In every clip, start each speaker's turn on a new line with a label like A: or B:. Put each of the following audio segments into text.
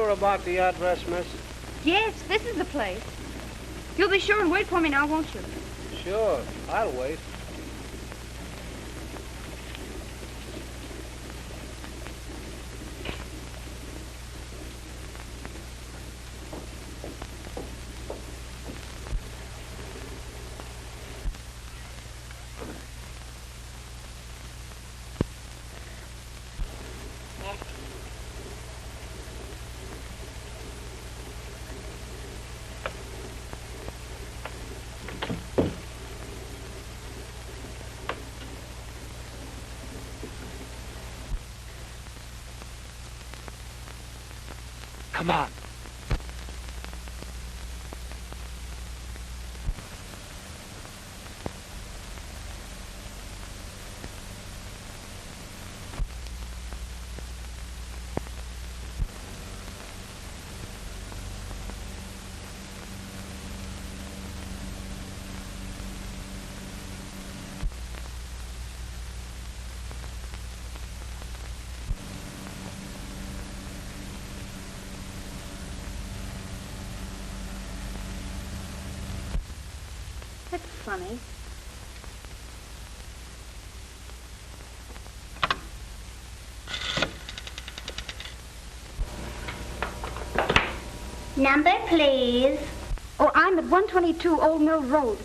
A: sure about the address, miss?
B: Yes, this is the place. You'll be sure and wait for me now, won't you?
A: Sure, I'll wait.
C: Come on.
B: That's funny.
D: Number, please.
B: Oh, I'm at 122 Old Mill Road.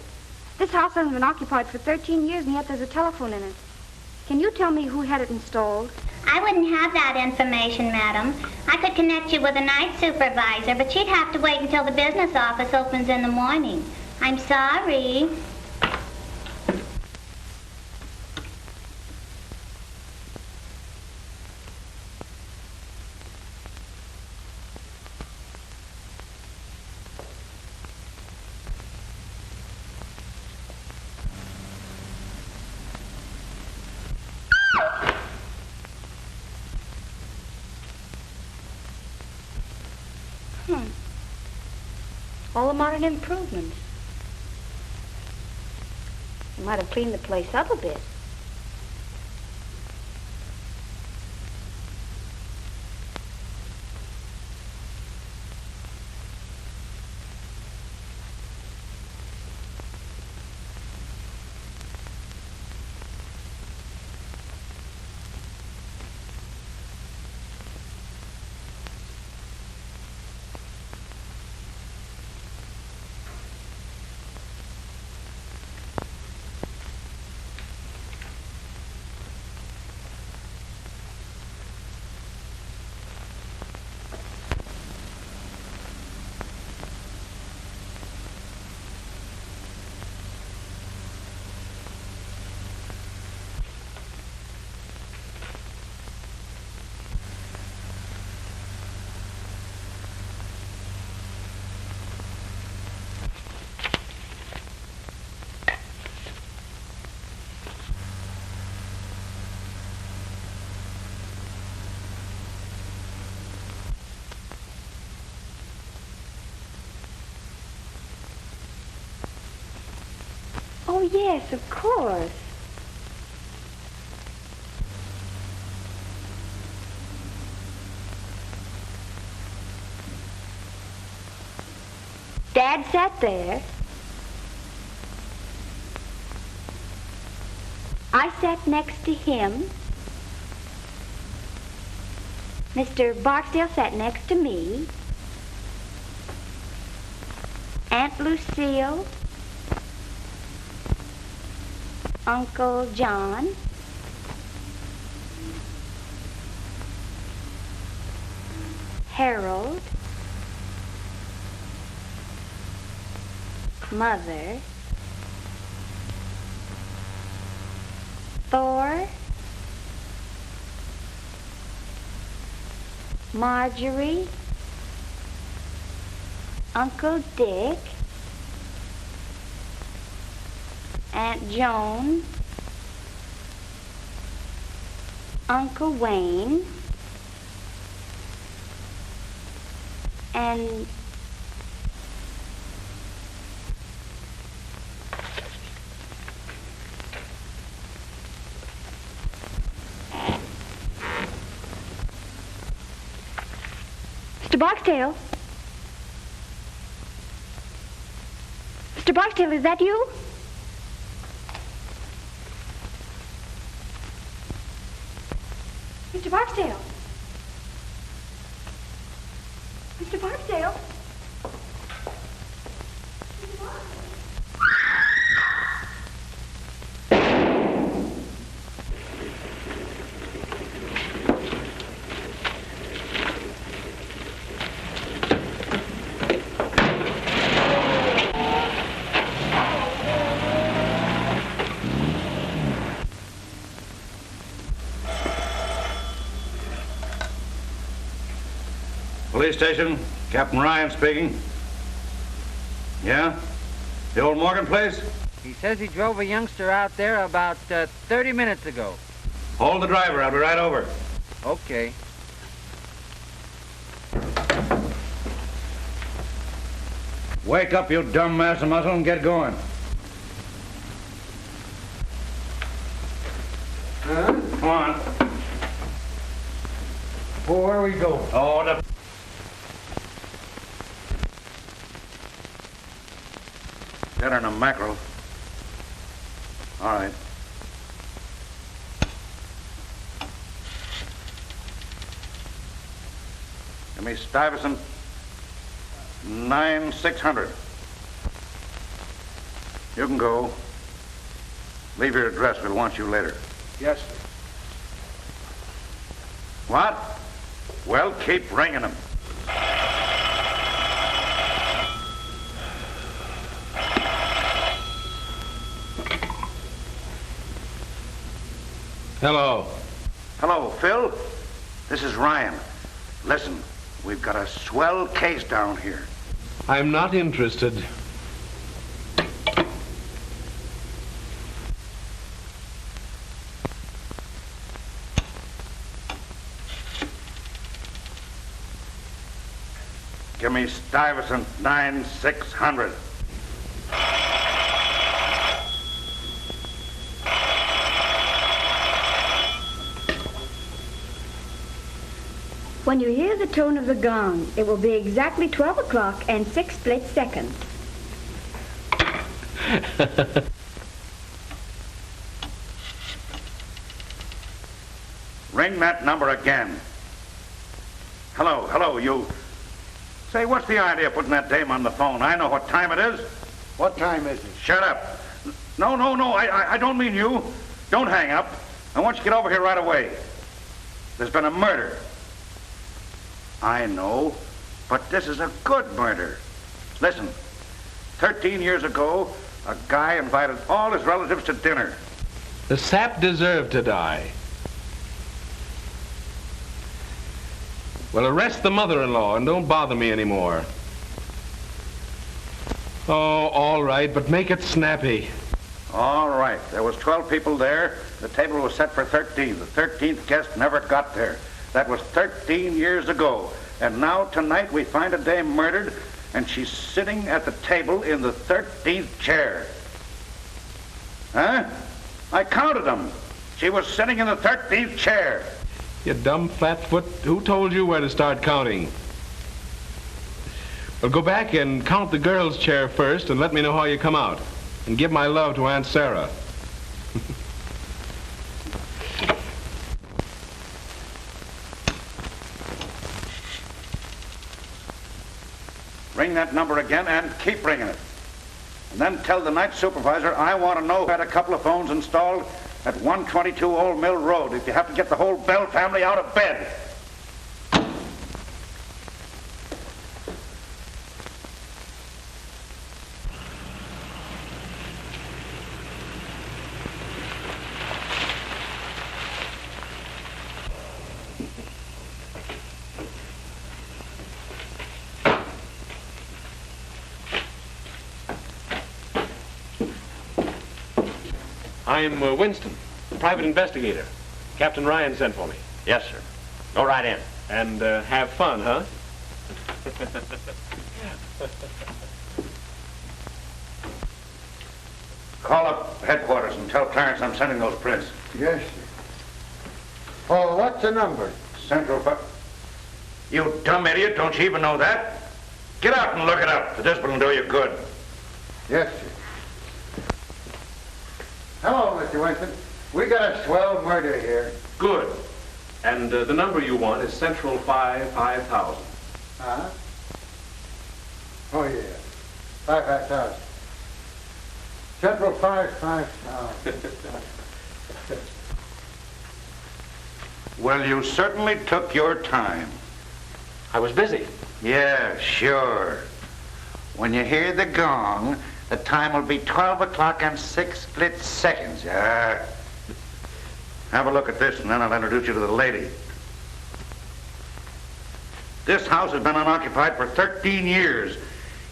B: This house hasn't been occupied for 13 years, and yet there's a telephone in it. Can you tell me who had it installed?
D: I wouldn't have that information, madam. I could connect you with a night supervisor, but she'd have to wait until the business office opens in the morning. I'm sorry.
B: All the modern improvements. You might have cleaned the place up a bit. Oh, yes, of course. Dad sat there. I sat next to him. Mr. Barksdale sat next to me. Aunt Lucille. Uncle John. Harold. Mother. Thor. Marjorie. Uncle Dick. Aunt Joan, Uncle Wayne, and Mr. Barksdale? Mr. Barksdale, is that you? Mr. Barksdale? Mr. Barksdale? Mr. Barksdale?
C: Police station, Captain Ryan speaking. Yeah? The old Morgan place?
E: He says he drove a youngster out there about 30 minutes ago.
C: Hold the driver, I'll be right over.
E: Okay.
C: Wake up, you dumb mass of muscle, and get going.
A: Huh?
C: Come on.
A: Well, where we go?
C: Oh, the... Dinner and a mackerel. All right. Give me Stuyvesant 9600. You can go. Leave your address. We'll want you later.
A: Yes, sir.
C: What? Well, keep ringing them.
F: Hello.
C: Hello, Phil. This is Ryan. Listen, we've got a swell case down here.
F: I'm not interested.
C: Give me Stuyvesant 9600.
B: When you hear the tone of the gong, it will be exactly 12 o'clock and 6 split seconds.
C: Ring that number again. Hello, you. Say, what's the idea of putting that dame on the phone? I know what time it is.
A: What time is it?
C: Shut up. No, I don't mean you. Don't hang up. I want you to get over here right away. There's been a murder. I know, but this is a good murder. Listen, 13 years ago, a guy invited all his relatives to dinner.
F: The sap deserved to die. Well, arrest the mother-in-law and don't bother me anymore. Oh, all right, but make it snappy.
C: All right, there was 12 people there. The table was set for 13. The 13th guest never got there. That was 13 years ago. And now tonight we find a dame murdered, and she's sitting at the table in the 13th chair. Huh? I counted them. She was sitting in the 13th chair.
F: You dumb flatfoot. Who told you where to start counting? Well, go back and count the girl's chair first and let me know how you come out. And give my love to Aunt Sarah.
C: Ring that number again and keep ringing it. And then tell the night supervisor I want to know who had a couple of phones installed at 122 Old Mill Road if you have to get the whole Bell family out of bed.
G: I'm Winston, private investigator. Captain Ryan sent for me.
H: Yes, sir. Go right in.
G: And have fun, huh?
C: Call up headquarters and tell Clarence I'm sending those prints.
A: Yes, sir. Oh, what's the number?
C: Central... You dumb idiot, don't you even know that? Get out and look it up. This will do you good.
A: Yes, sir. Hello, Mr. Winston. We got a swell murder here.
G: Good. And the number you want is Central 5000.
A: Huh? Oh, yeah. 5,000. Central 5,000.
C: Well, you certainly took your time.
H: I was busy.
C: Yeah, sure. When you hear the gong, the time will be 12 o'clock and 6 split seconds. Have a look at this, and then I'll introduce you to the lady. This house has been unoccupied for 13 years,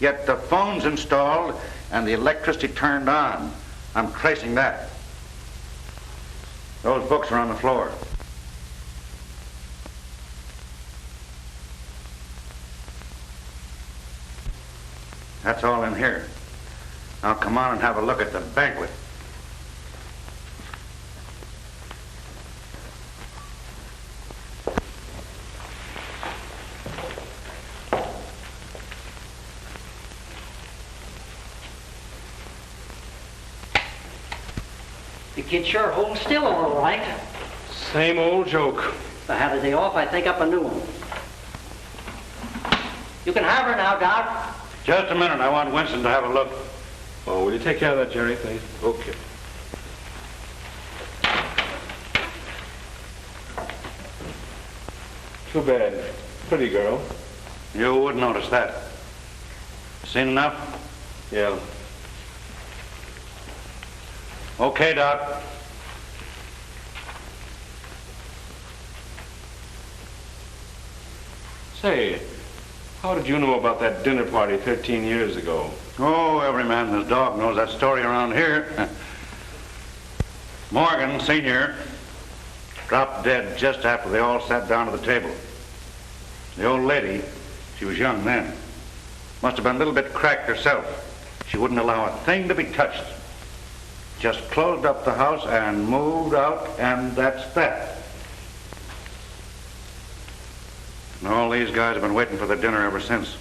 C: yet the phone's installed and the electricity turned on. I'm tracing that. Those books are on the floor. That's all in here. Now come on and have a look at the banquet.
I: The kid sure holds still all right.
G: Same old joke.
I: If I had a day off, I'd think up a new one. You can have her now, Doc.
C: Just a minute. I want Winston to have a look.
F: Oh, will you take care of that, Jerry, please?
C: Okay.
F: Too bad. Pretty girl.
C: You wouldn't notice that. Seen enough?
F: Yeah.
C: Okay, Doc.
F: Say, how did you know about that dinner party 13 years ago?
C: Oh, every man and his dog knows that story around here. Morgan, Sr., dropped dead just after they all sat down to the table. The old lady, she was young then, must have been a little bit cracked herself. She wouldn't allow a thing to be touched. Just closed up the house and moved out, and that's that. And all these guys have been waiting for the dinner ever since.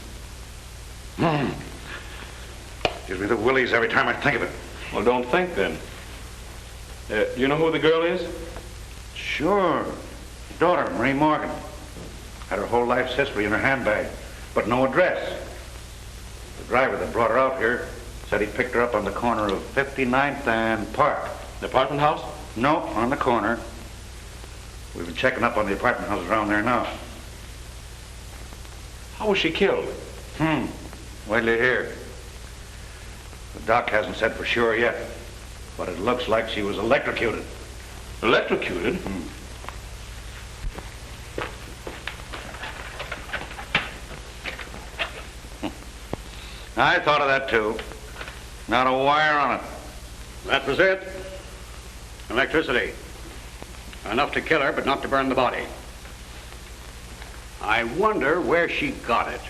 C: Gives me the willies every time I think of it.
F: Well, don't think then. You know who the girl is?
C: Sure. Daughter, Marie Morgan. Had her whole life's history in her handbag, but no address. The driver that brought her out here said he picked her up on the corner of 59th and Park.
F: The apartment house?
C: No, on the corner. We've been checking up on the apartment houses around there now.
F: How was she killed?
C: Wait till you hear. The doc hasn't said for sure yet, but it looks like she was electrocuted.
F: Electrocuted?
C: I thought of that too. Not a wire on it.
J: That was it. Electricity. Enough to kill her, but not to burn the body. I wonder where she got it.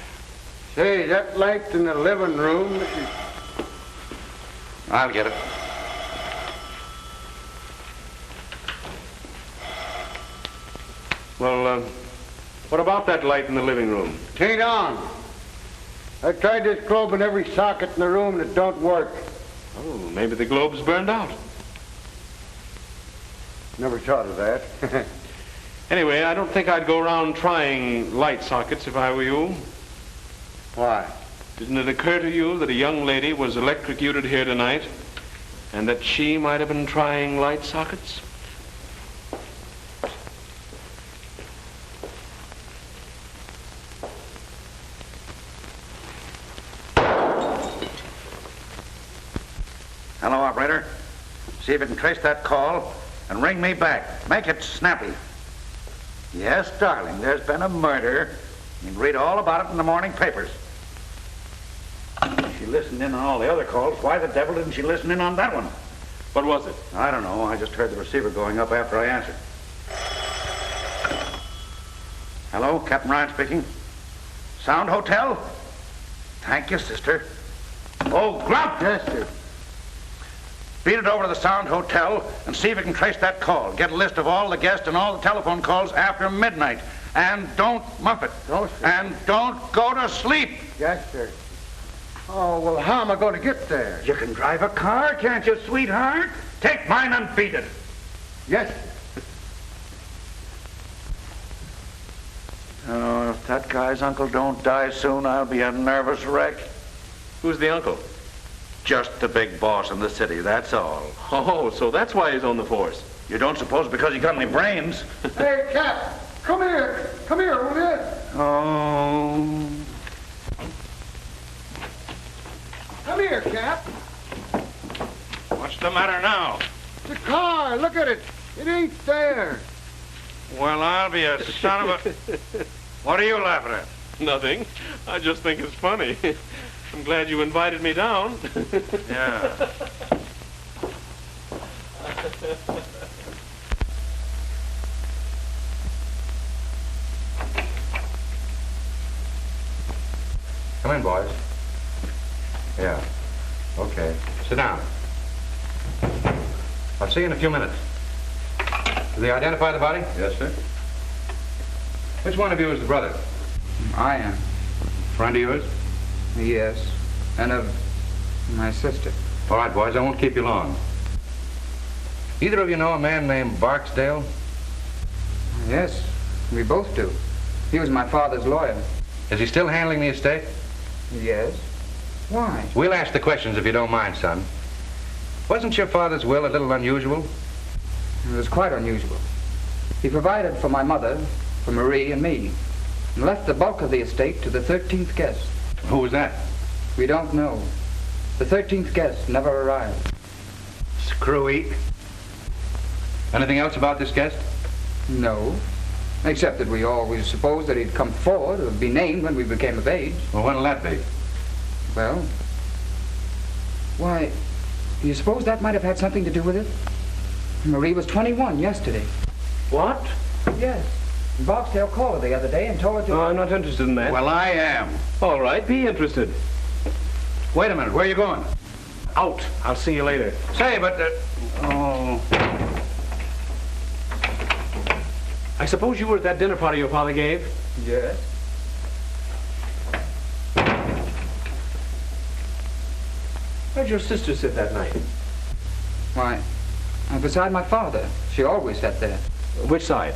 A: Say, that light in the living room...
C: I'll get it.
F: Well, what about that light in the living room?
A: It ain't on. I tried this globe in every socket in the room and it don't work.
F: Oh, maybe the globe's burned out.
A: Never thought of that.
F: Anyway, I don't think I'd go around trying light sockets if I were you.
A: Why?
F: Didn't it occur to you that a young lady was electrocuted here tonight and that she might have been trying light sockets?
C: Hello, operator. See if you can trace that call and ring me back. Make it snappy. Yes, darling, there's been a murder. You can read all about it in the morning papers. She listened in on all the other calls. Why the devil didn't she listen in on that one?
F: What was it?
C: I don't know. I just heard the receiver going up after I answered. Hello, Captain Ryan speaking. Sound Hotel? Thank you, sister. Oh, Grump!
A: Yes, sir.
C: Beat it over to the Sound Hotel and see if you can trace that call. Get a list of all the guests and all the telephone calls after midnight. And don't muff it.
A: No, sir.
C: And don't go to sleep.
A: Yes, sir. Oh, well, how am I going to get there?
C: You can drive a car, can't you, sweetheart? Take mine and beat it.
A: Yes, sir.
C: Oh, if that guy's uncle don't die soon, I'll be a nervous wreck.
F: Who's the uncle?
C: Just the big boss in the city, that's all.
F: Oh, so that's why he's on the force.
C: You don't suppose because he got any brains?
A: Hey, Cap, come here. Come here, will you?
C: Oh.
A: Come here, Cap.
C: What's the matter now?
A: The car, look at it. It ain't there.
C: Well, I'll be a son of a... What are you laughing at?
F: Nothing. I just think it's funny. I'm glad you invited me down.
C: Yeah.
J: Come in, boys. Yeah. Okay. Sit down. I'll see you in a few minutes. Did they identify the body? Yes, sir. Which one of you is the brother?
K: I am.
J: Friend of yours?
K: Yes. And of my sister.
J: All right, boys, I won't keep you long. Either of you know a man named Barksdale?
K: Yes, we both do. He was my father's lawyer.
J: Is he still handling the estate?
K: Yes. Why?
J: We'll ask the questions if you don't mind, son. Wasn't your father's will a little unusual?
K: It was quite unusual. He provided for my mother, for Marie and me, and left the bulk of the estate to the 13th guest.
J: Who was that?
K: We don't know. The 13th guest never arrived.
J: Screwy. Anything else about this guest?
K: No. Except that we always supposed that he'd come forward or be named when we became of age.
J: Well, when'll that be?
K: Well, why, do you suppose that might have had something to do with it? Marie was 21 yesterday.
F: What?
K: Yes. Barksdale called her the other day and told her to...
F: Oh, I'm not interested in that.
C: Well, I am.
F: All right, be interested.
J: Wait a minute, where are you going?
F: Out. I'll see you later.
J: Say, but...
C: Oh.
F: I suppose you were at that dinner party your father gave?
K: Yes.
F: Where'd your sister sit that night?
K: Why, beside my father. She always sat there.
F: Which side?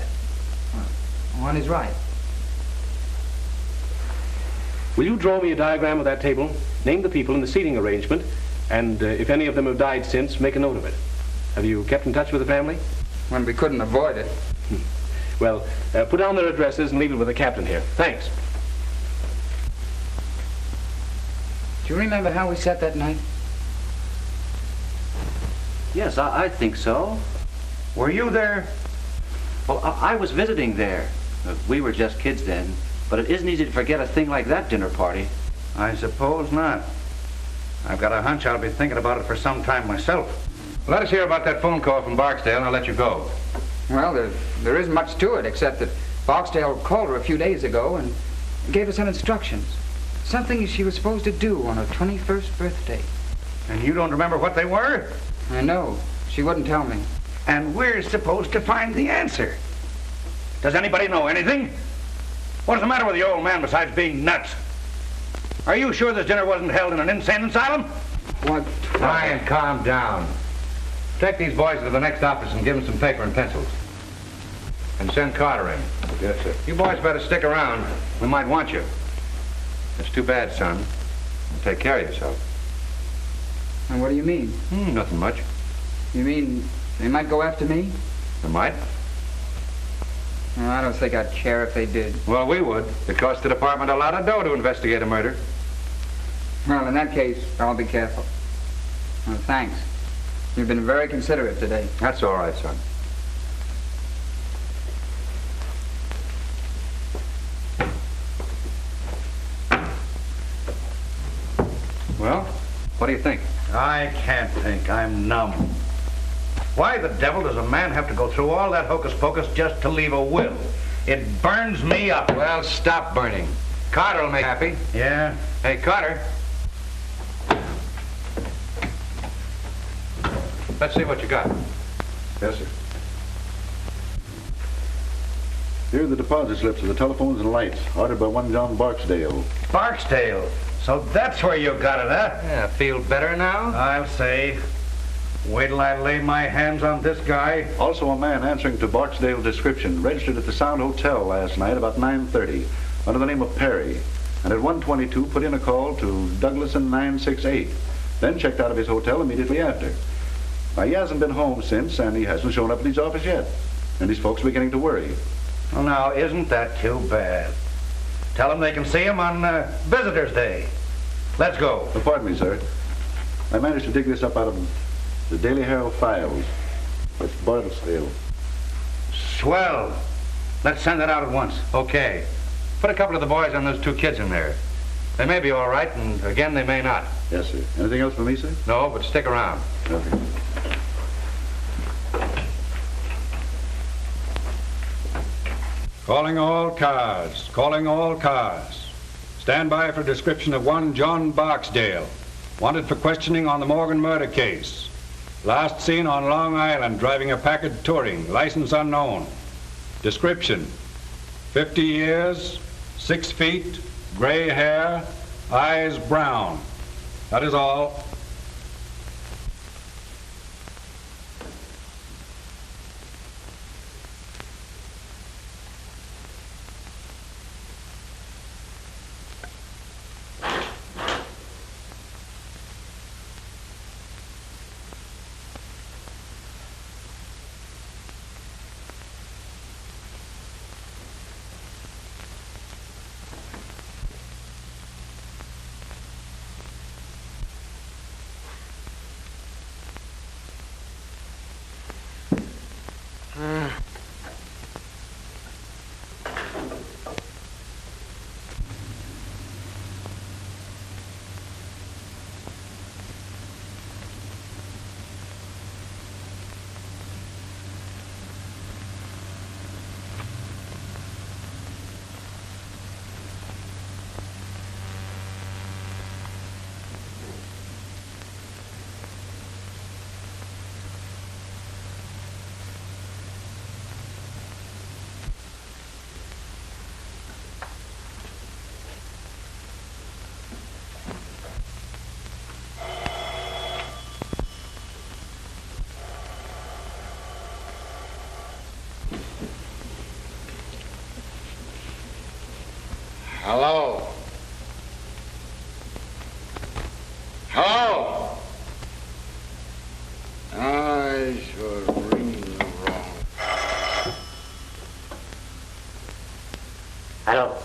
K: On his right.
F: Will you draw me a diagram of that table, name the people in the seating arrangement, and if any of them have died since, make a note of it? Have you kept in touch with the family?
K: When we couldn't avoid it.
F: Well, put down their addresses and leave it with the captain here. Thanks.
K: Do you remember how we sat that night?
I: Yes, I think so.
C: Were you there?
I: Well, I was visiting there. We were just kids then. But it isn't easy to forget a thing like that dinner party.
C: I suppose not. I've got a hunch I'll be thinking about it for some time myself.
J: Let us hear about that phone call from Barksdale, and I'll let you go.
K: Well, there isn't much to it, except that Barksdale called her a few days ago and gave her some instructions. Something she was supposed to do on her 21st birthday.
C: And you don't remember what they were?
K: I know. She wouldn't tell me.
C: And we're supposed to find the answer. Does anybody know anything? What's the matter with the old man besides being nuts? Are you sure this dinner wasn't held in an insane asylum?
K: What?
J: Try and calm down. Take these boys to the next office and give them some paper and pencils. And send Carter in. Yes, sir. You boys better stick around. We might want you. It's too bad, son. Take care of yourself.
K: And what do you mean?
J: Nothing much.
K: You mean they might go after me?
J: They might.
K: Well, I don't think I'd care if they did.
J: Well, we would. It costs the department a lot of dough to investigate a murder.
K: Well, in that case, I'll be careful. Well, thanks. You've been very considerate today.
J: That's all right, son. Well, what do you think?
C: I can't think. I'm numb. Why the devil does a man have to go through all that hocus pocus just to leave a will? It burns me up.
J: Well, stop burning. Carter will make you happy.
C: Yeah?
J: Hey, Carter. Let's see what you got. Yes, sir.
L: Here are the deposit slips of the telephones and lights, ordered by one John Barksdale.
C: Barksdale? So that's where you got it, huh?
I: Yeah, feel better now?
C: I'll say. Wait till I lay my hands on this guy.
L: Also a man answering to Barksdale's description, registered at the Sound Hotel last night about 9:30, under the name of Perry, and at 1:22 put in a call to Douglason 968, then checked out of his hotel immediately after. Now, he hasn't been home since, and he hasn't shown up at his office yet, and his folks are beginning to worry.
C: Well, now, isn't that too bad? Tell them they can see him on Visitor's Day. Let's go.
L: Pardon me, sir. I managed to dig this up out of the Daily Herald files. It's Barksdale.
C: Swell. Let's send it out at once.
J: Okay. Put a couple of the boys on those two kids in there. They may be all right, and again, they may not.
L: Yes, sir. Anything else for me, sir?
J: No, but stick around.
L: Okay.
M: Calling all cars. Calling all cars. Stand by for description of one John Barksdale, wanted for questioning on the Morgan murder case. Last seen on Long Island driving a Packard Touring, license unknown. Description: 50 years, 6 feet, gray hair, eyes brown. That is all.
A: Hello? Hello? I should ring wrong.
N: Hello?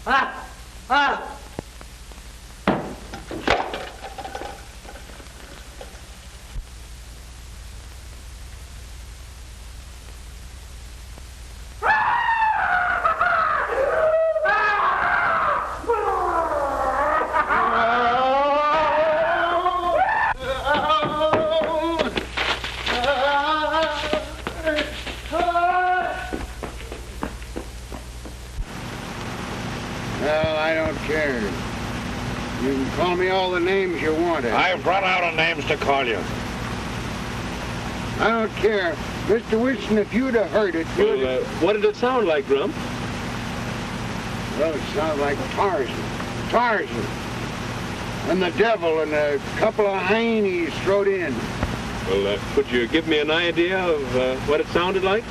N: Ah! Ah!
A: Well, I don't care. You can call me all the names you want.
C: I've run out of names to call you.
A: I don't care. Mr. Winston, if you'd have heard it, you'd
G: Well, what did it sound like, Grump?
A: Well, it sounded like Tarzan. Tarzan. And the devil and a couple of hyenas thrown in.
G: Well, could you give me an idea of what it sounded like?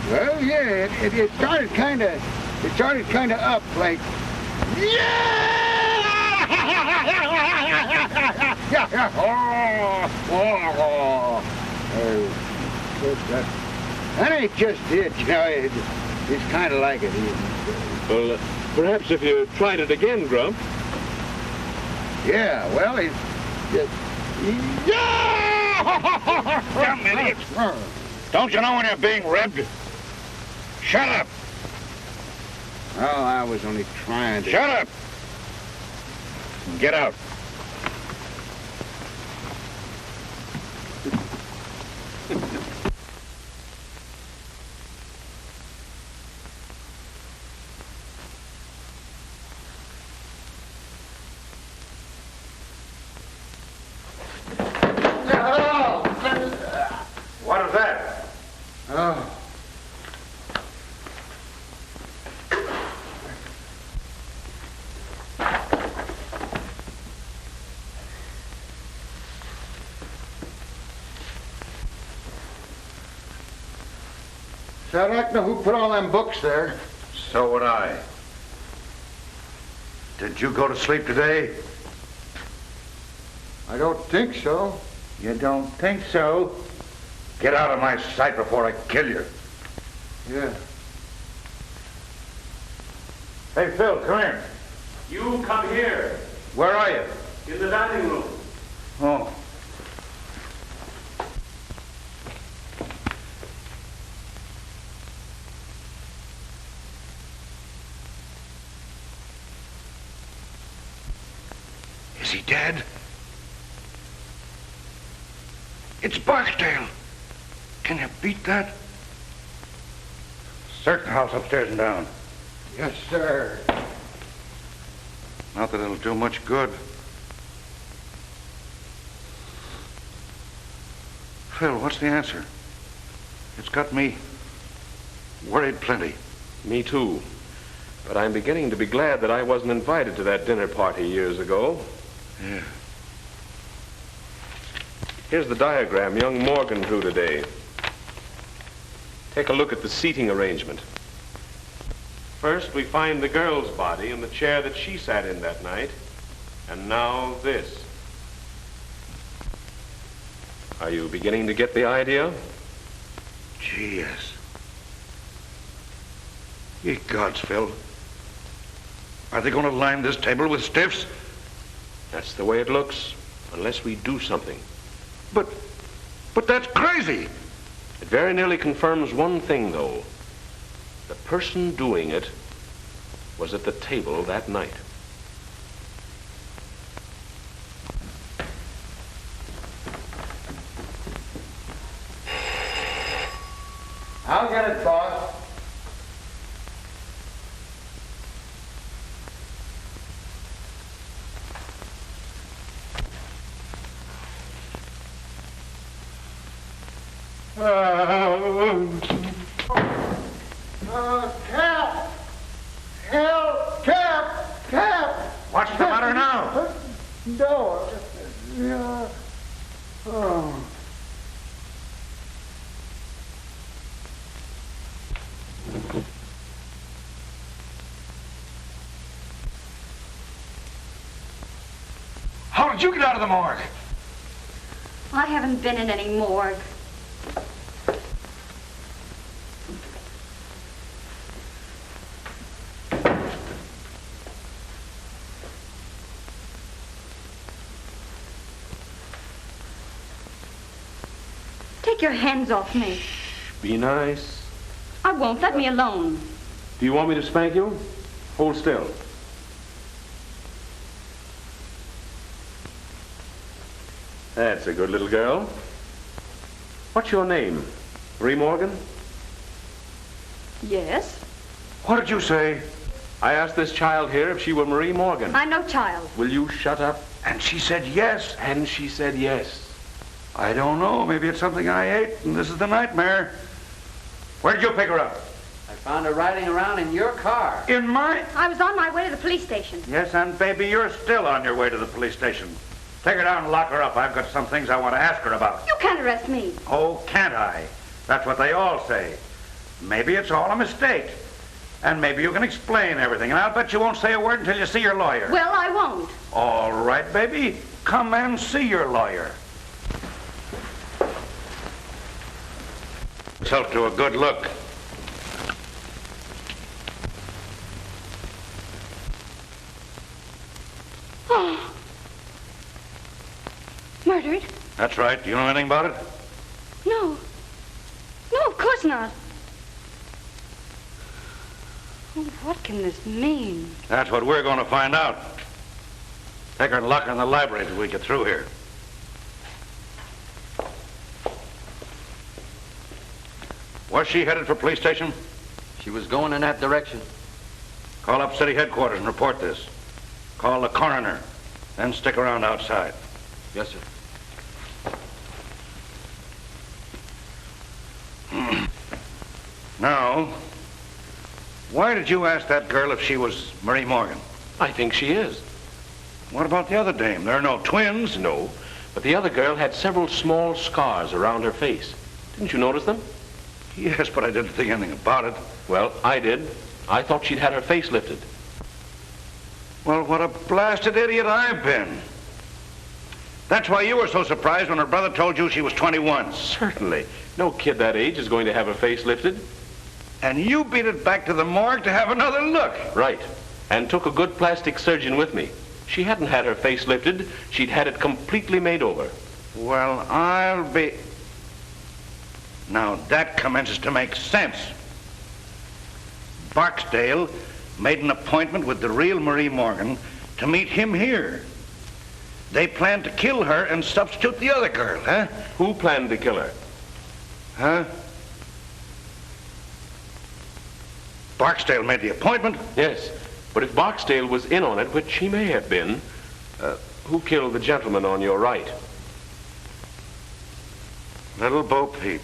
A: Well, yeah, it started kind of up like, that ain't just it, you know, it's kind of like it.
G: Well, perhaps if you tried it again, Grump.
A: Yeah, well, it's just,
C: Dumb idiot. Don't you know when you're being ribbed? Shut up.
A: Oh, I was only trying to...
C: Shut up. Get out.
A: So I'd like to know who put all them books there.
C: So would I. Did you go to sleep today?
A: I don't think so.
C: You don't think so? Get out of my sight before I kill you.
A: Yeah.
C: Hey, Phil, come here.
G: You come here.
C: Where are you?
G: In the dining room.
C: Oh. Is he dead? It's Barksdale. Can you beat that? Search the house upstairs and down.
A: Yes, sir.
C: Not that it'll do much good. Phil, what's the answer? It's got me worried plenty.
O: Me too. But I'm beginning to be glad that I wasn't invited to that dinner party years ago.
C: Yeah.
O: Here's the diagram young Morgan drew today. Take a look at the seating arrangement. First, we find the girl's body in the chair that she sat in that night. And now this. Are you beginning to get the idea?
C: Gee, yes. Ye gods, Phil. Are they going to line this table with stiffs?
O: That's the way it looks, unless we do something.
C: But that's crazy.
O: It very nearly confirms one thing, though. The person doing it was at the table that night.
A: I'll get it, boss. Cap! Help! Cap!
C: What's the matter now?
A: No. Yeah. Oh.
C: How did you get out of the morgue?
B: I haven't been in any morgue. Take your hands off me.
O: Be nice.
B: I won't. Let me alone.
O: Do you want me to spank you? Hold still. That's a good little girl. What's your name? Marie Morgan?
B: Yes?
C: What did you say?
O: I asked this child here if she were Marie Morgan.
B: I'm no child.
O: Will you shut up?
C: And she said yes.
O: And she said yes.
C: I don't know. Maybe it's something I ate, and this is the nightmare. Where did you pick her up?
I: I found her riding around in your car.
C: In my...
B: I was on my way to the police station.
C: Yes, and baby, you're still on your way to the police station. Take her down and lock her up. I've got some things I want to ask her about.
B: You can't arrest me.
C: Oh, can't I? That's what they all say. Maybe it's all a mistake. And maybe you can explain everything. And I'll bet you won't say a word until you see your lawyer.
B: Well, I won't.
C: All right, baby. Come and see your lawyer. Yourself to a good look.
B: Oh. Murdered?
C: That's right. Do you know anything about it?
B: No. No, of course not. Oh, what can this mean?
C: That's what we're going to find out. Take her and lock her in the library till we get through here. Was she headed for police station?
I: She was going in that direction.
C: Call up city headquarters and report this. Call the coroner. Then stick around outside.
I: Yes, sir.
C: Now, why did you ask that girl if she was Marie Morgan?
O: I think she is.
C: What about the other dame? There are no twins.
O: No, but the other girl had several small scars around her face. Didn't you notice them?
C: Yes, but I didn't think anything about it.
H: Well, I did. I thought she'd had her face lifted.
C: Well, what a blasted idiot I've been. That's why you were so surprised when her brother told you she was 21.
O: Certainly. No kid that age is going to have her face lifted.
C: And you beat it back to the morgue to have another look.
O: Right. And took a good plastic surgeon with me. She hadn't had her face lifted. She'd had it completely made over.
C: Well, I'll be... Now that commences to make sense. Barksdale made an appointment with the real Marie Morgan to meet him here. They planned to kill her and substitute the other girl, huh?
O: Who planned to kill her?
C: Huh? Barksdale made the appointment?
O: Yes, but if Barksdale was in on it, which he may have been, who killed the gentleman on your right?
C: Little Bo Peep.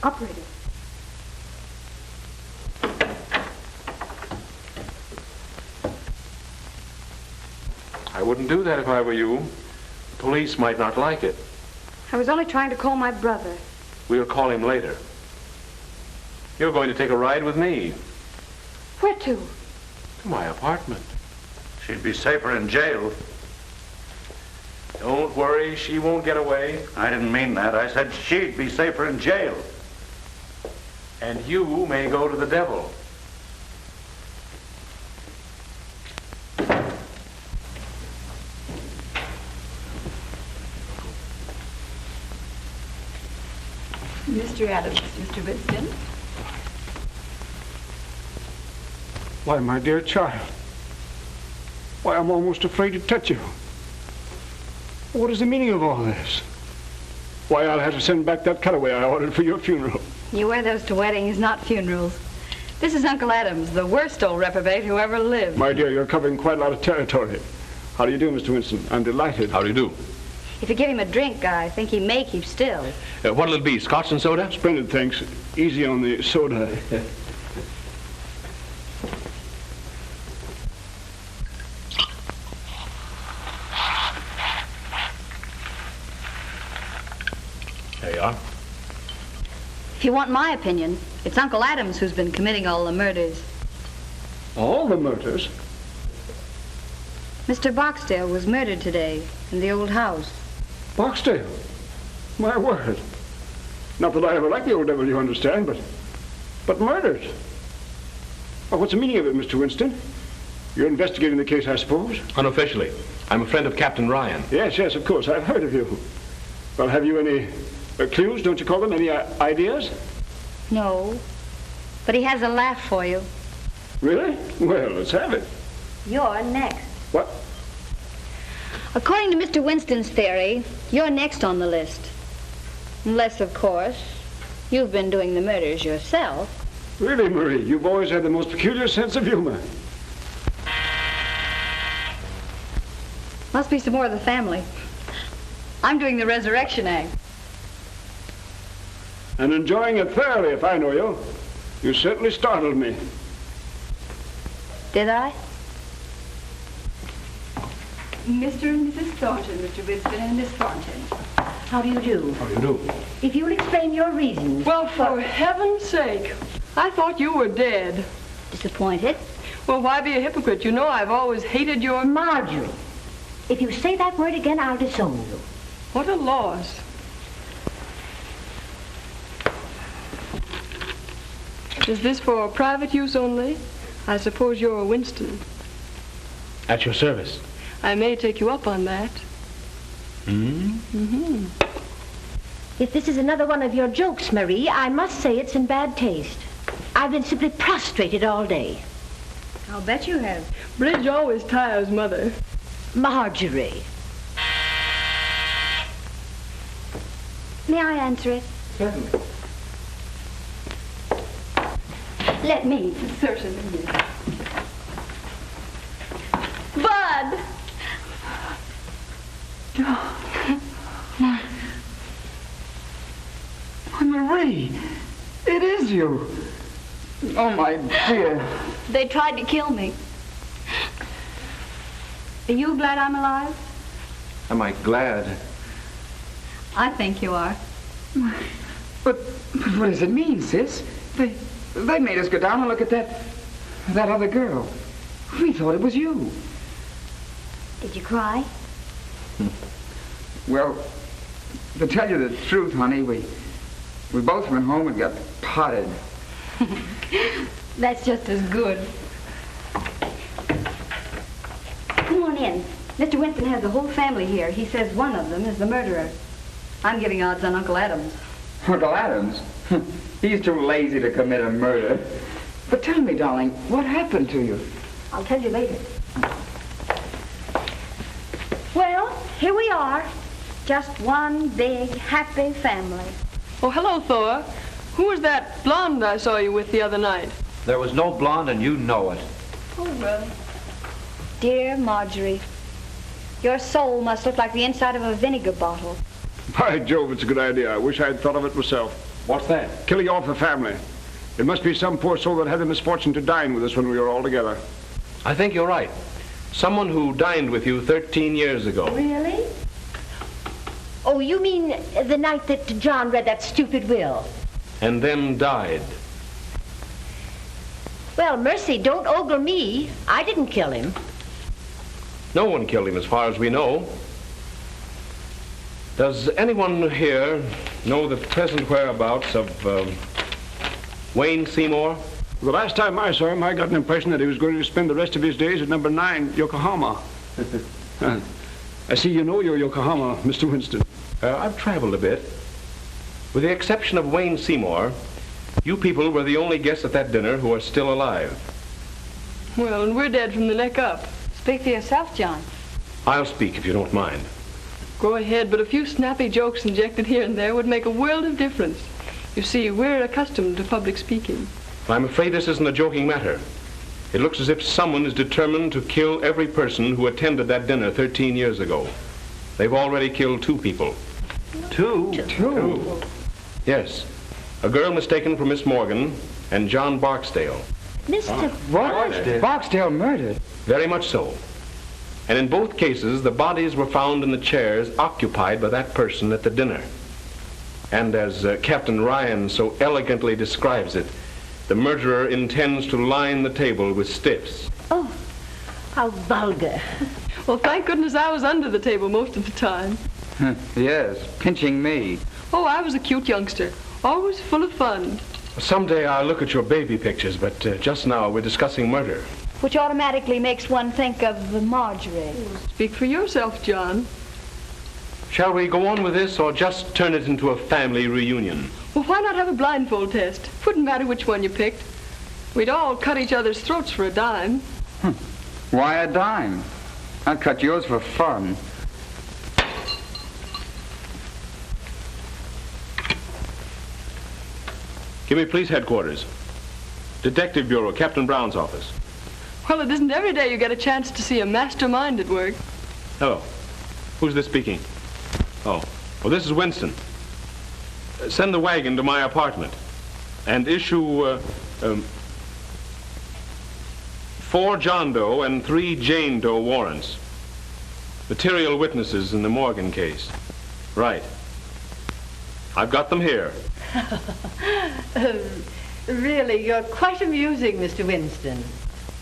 B: Operator.
O: I wouldn't do that if I were you. The police might not like it.
B: I was only trying to call my brother.
O: We'll call him later. You're going to take a ride with me.
B: Where to?
O: To my apartment.
C: She'd be safer in jail.
O: Don't worry, she won't get away.
C: I didn't mean that. I said she'd be safer in jail.
O: And you may go to the devil.
P: Mr. Adams, Mr. Winston.
Q: Why, my dear child. Why, I'm almost afraid to touch you. What is the meaning of all this? Why, I'll have to send back that cutaway I ordered for your funeral.
P: You wear those to weddings, not funerals. This is Uncle Adams, the worst old reprobate who ever lived.
Q: My dear, you're covering quite a lot of territory. How do you do, Mr. Winston? I'm delighted.
G: How do you do?
P: If you give him a drink, I think he may keep still.
G: What'll it be, scotch and soda?
Q: Splendid, thanks. Easy on the soda.
G: There you are.
P: If you want my opinion, it's Uncle Adams who's been committing all the murders.
Q: All the murders?
P: Mr. Barksdale was murdered today in the old house.
Q: Barksdale? My word. Not that I ever liked the old devil, you understand, but murdered. Well, what's the meaning of it, Mr. Winston? You're investigating the case, I suppose?
G: Unofficially. I'm a friend of Captain Ryan.
Q: Yes, of course. I've heard of you. Well, have you any clues, don't you call them? Any ideas?
P: No, but he has a laugh for you.
Q: Really? Well, let's have it.
P: You're next.
Q: What?
P: According to Mr. Winston's theory, you're next on the list. Unless, of course, you've been doing the murders yourself.
Q: Really, Marie, you've always had the most peculiar sense of humor.
P: Must be some more of the family. I'm doing the resurrection act.
Q: And enjoying it thoroughly, if I know you. You certainly startled me.
P: Did I?
R: Mr. and Mrs. Thornton, Mr. Winston and Miss Thornton.
S: How do you do?
G: How do you do?
S: If you'll explain your reasons.
R: Well, for heaven's sake, I thought you were dead.
S: Disappointed?
R: Well, why be a hypocrite? You know I've always hated your...
S: Marjorie, if you say that word again, I'll disown you.
R: What a loss. Is this for private use only? I suppose you're a Winston.
G: At your service.
R: I may take you up on that.
S: Mm-hmm. If this is another one of your jokes, Marie, I must say it's in bad taste. I've been simply prostrated all day.
P: I'll bet you have.
R: Bridge always tires Mother.
S: Marjorie.
B: May I answer it?
F: Certainly.
B: Let me.
R: Certainly. Bud!
K: Marie, it is you. Oh, my dear.
P: They tried to kill me. Are you glad I'm alive?
I: Am I glad?
P: I think you are.
K: But what does it mean, sis? They made us go down and look at that other girl. We thought it was you.
S: Did you cry?
K: Well, to tell you the truth, honey, we both went home and got potted.
P: That's just as good.
B: Come on in. Mr. Winston has the whole family here. He says one of them is the murderer.
P: I'm giving odds on Uncle Adams.
K: Uncle Adams? He's too lazy to commit a murder. But tell me, darling, what happened to you?
B: I'll tell you later. Well, here we are. Just one big, happy family.
R: Oh, hello, Thor. Who was that blonde I saw you with the other night?
I: There was no blonde, and you know it.
R: Oh, well.
P: Dear Marjorie, your soul must look like the inside of a vinegar bottle.
Q: By Jove, it's a good idea. I wish I'd thought of it myself.
F: What's that?
Q: Killing off the family. It must be some poor soul that had the misfortune to dine with us when we were all together.
H: I think you're right. Someone who dined with you 13 years ago.
S: Really? Oh, you mean the night that John read that stupid will?
H: And then died.
S: Well, mercy, don't ogle me. I didn't kill him.
H: No one killed him as far as we know. Does anyone here know the present whereabouts of Wayne Seymour?
Q: The last time I saw him, I got an impression that he was going to spend the rest of his days at number 9, Yokohama. I see you know your Yokohama, Mr. Winston.
H: I've traveled a bit. With the exception of Wayne Seymour, you people were the only guests at that dinner who are still alive.
R: Well, and we're dead from the neck up.
P: Speak for yourself, John.
H: I'll speak if you don't mind.
R: Go ahead, but a few snappy jokes injected here and there would make a world of difference. You see, we're accustomed to public speaking.
H: I'm afraid this isn't a joking matter. It looks as if someone is determined to kill every person who attended that dinner 13 years ago. They've already killed 2 people.
I: Two?
H: Yes. A girl mistaken for Miss Morgan and John Barksdale.
S: Mr.
K: What? Barksdale murdered?
H: Very much so. And in both cases, the bodies were found in the chairs occupied by that person at the dinner. And as Captain Ryan so elegantly describes it, the murderer intends to line the table with stiffs.
S: Oh, how vulgar.
R: Well, thank goodness I was under the table most of the time.
K: Yes, pinching me.
R: Oh, I was a cute youngster. Always full of fun.
H: Someday I'll look at your baby pictures, but just now we're discussing murder.
P: Which automatically makes one think of Marjorie.
R: Speak for yourself, John.
H: Shall we go on with this or just turn it into a family reunion?
R: Well, why not have a blindfold test? Wouldn't matter which one you picked. We'd all cut each other's throats for a dime.
K: Why a dime? I'd cut yours for fun.
H: Give me police headquarters. Detective Bureau, Captain Brown's office.
R: Well, it isn't every day you get a chance to see a mastermind at work.
H: Hello. Who's this speaking? Oh, well, this is Winston. Send the wagon to my apartment and issue 4 John Doe and 3 Jane Doe warrants. Material witnesses in the Morgan case. Right. I've got them here.
S: Really, you're quite amusing, Mr. Winston.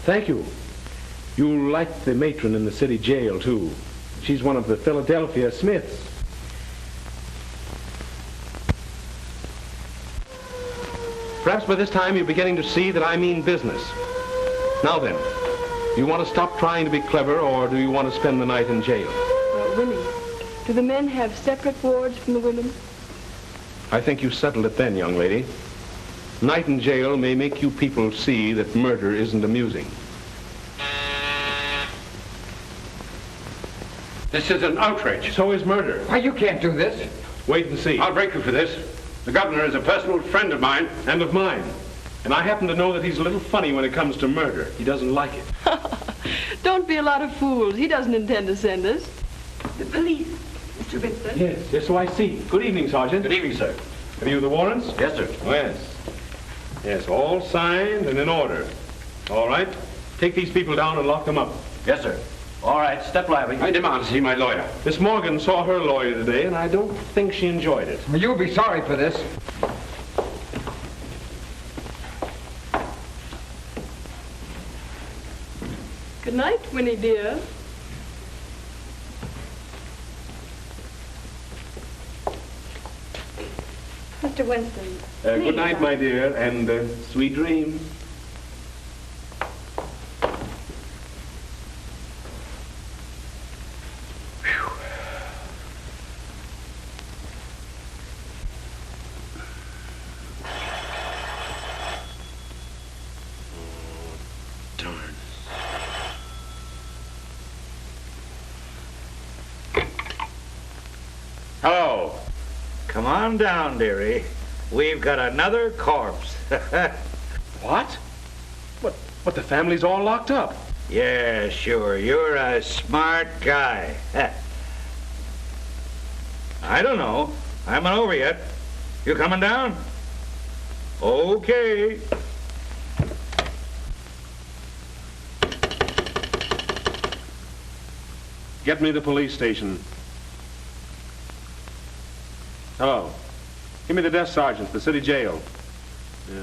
H: Thank you. You'll like the matron in the city jail, too. She's one of the Philadelphia Smiths. Perhaps by this time you're beginning to see that I mean business. Now then, do you want to stop trying to be clever, or do you want to spend the night in jail?
R: Winnie, do the men have separate wards from the women?
H: I think you settled it then, young lady. Night in jail may make you people see that murder isn't amusing.
M: This is an outrage.
H: So is murder.
K: Why, you can't do this.
H: Wait and see.
M: I'll break you for this. The governor is a personal friend of mine.
H: And of mine. And I happen to know that he's a little funny when it comes to murder. He doesn't like it.
R: Don't be a lot of fools. He doesn't intend to send us.
S: The police, Mr. Vincent.
H: Yes, so I see. Good evening, Sergeant.
M: Good evening, sir.
H: Have you the warrants?
M: Yes, sir.
H: Yes, all signed and in order. All right. Take these people down and lock them up.
M: Yes, sir. All right, step lively. I demand to see my lawyer.
H: Miss Morgan saw her lawyer today, and I don't think she enjoyed it.
K: Well, you'll be sorry for this.
R: Good night, Winnie dear. Mr. Winston.
H: Good night, my dear, and sweet dreams.
C: Hello. Come on down, dearie. We've got another corpse.
H: What? What, the family's all locked up?
C: Yeah, sure. You're a smart guy. I don't know. I haven't over yet. You coming down? Okay.
H: Get me to the police station. Hello. Give me the desk sergeant, the city jail. Yeah.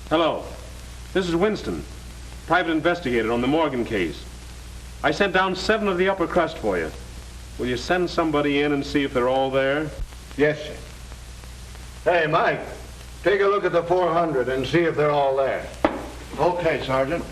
H: Hello. This is Winston, private investigator on the Morgan case. I sent down 7 of the upper crust for you. Will you send somebody in and see if they're all there?
A: Yes, sir. Hey, Mike, take a look at the 400 and see if they're all there. Okay, Sergeant.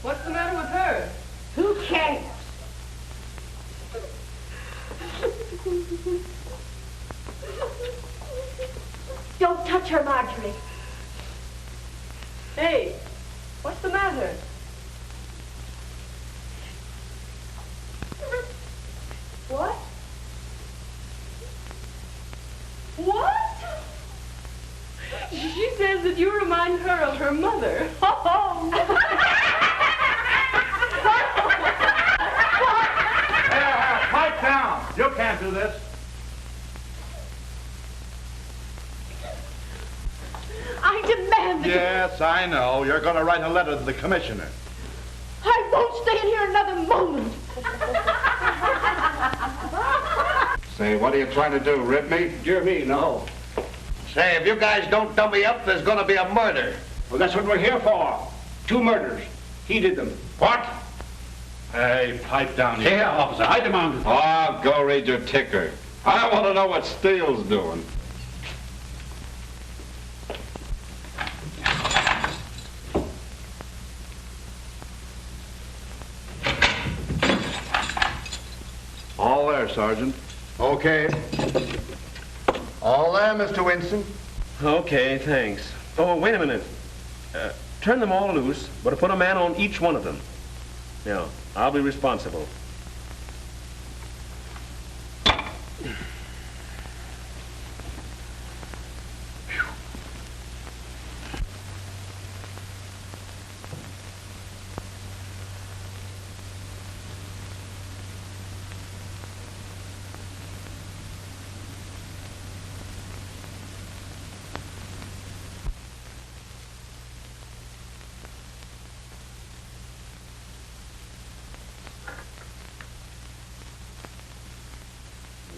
R: What's the matter with her?
S: Who cares? Don't touch her, Marjorie.
R: Hey, what's the matter? What? What? She says that you remind her of her mother.
C: Pipe down. You can't do this.
S: I demand that
L: Yes, I know. You're going to write a letter to the commissioner.
S: I won't stay in here another moment.
J: Say, what are you trying to do, rip me?
M: Dear me, no.
C: Say, if you guys don't dump me up, there's going to be a murder.
M: Well, that's what we're here for. 2 murders. He did them.
C: What?
J: Hey, pipe down here.
M: Yeah, officer, I demand it.
J: Oh, go read your ticker. I want to know what Steele's doing.
L: All there, Sergeant.
A: Okay. All there, Mr. Winston?
H: Okay, thanks. Oh, wait a minute. Turn them all loose, but put a man on each one of them. Yeah, I'll be responsible.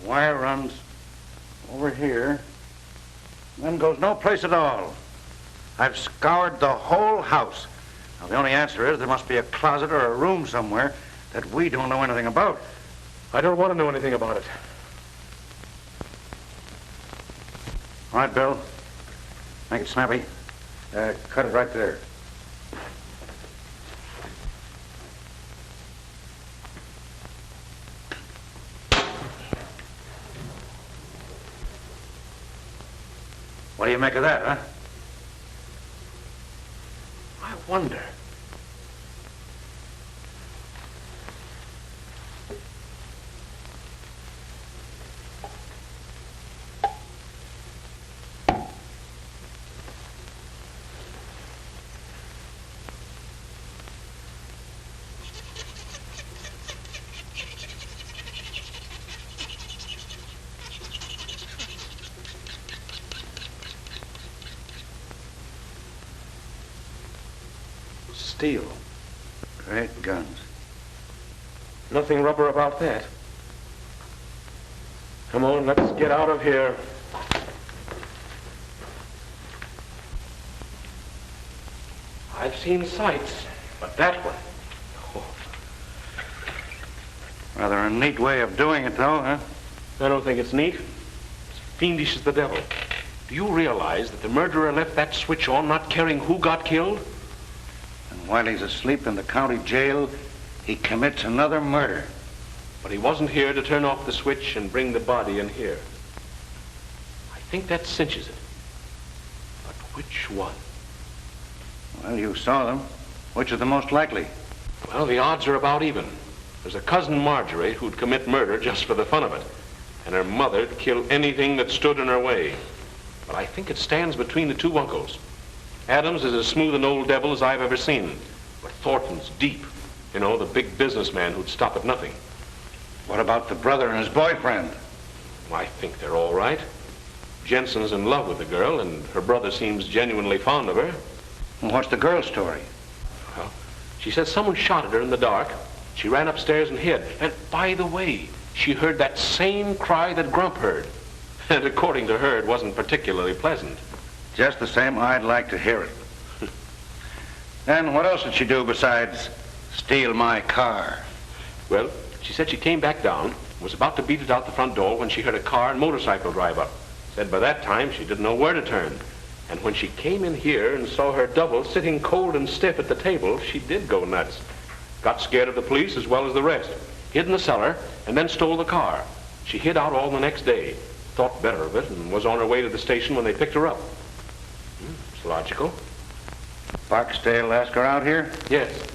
C: Wire runs over here, then goes no place at all. I've scoured the whole house. Now, the only answer is there must be a closet or a room somewhere that we don't know anything about.
O: I don't want to know anything about it.
C: All right, Bill. Make it snappy. Cut it right there. What do you make of that, huh?
O: I wonder. Steel.
C: Great guns.
O: Nothing rubber about that. Come on, let's get out of here. I've seen sights, but that one.
C: Rather a neat way of doing it, though, huh?
O: I don't think it's neat. It's fiendish as the devil. Do you realize that the murderer left that switch on, not caring who got killed?
C: And while he's asleep in the county jail, he commits another murder.
O: But he wasn't here to turn off the switch and bring the body in here. I think that cinches it. But which one?
C: Well, you saw them. Which is the most likely?
O: Well, the odds are about even. There's a cousin Marjorie who'd commit murder just for the fun of it. And her mother'd kill anything that stood in her way. But I think it stands between the two uncles. Adams is as smooth an old devil as I've ever seen. But Thornton's deep. You know, the big businessman who'd stop at nothing.
C: What about the brother and his boyfriend?
O: I think they're all right. Jensen's in love with the girl, and her brother seems genuinely fond of her.
C: And what's the girl's story?
O: Well, she says someone shot at her in the dark. She ran upstairs and hid. And by the way, she heard that same cry that Grump heard. And according to her, it wasn't particularly pleasant.
C: Just the same, I'd like to hear it. And what else did she do besides steal my car?
O: Well, she said she came back down, was about to beat it out the front door when she heard a car and motorcycle drive up. Said by that time she didn't know where to turn. And when she came in here and saw her double sitting cold and stiff at the table, she did go nuts. Got scared of the police as well as the rest. Hid in the cellar and then stole the car. She hid out all the next day. Thought better of it and was on her way to the station when they picked her up. It's logical.
C: Barksdale asked her out here?
O: Yes.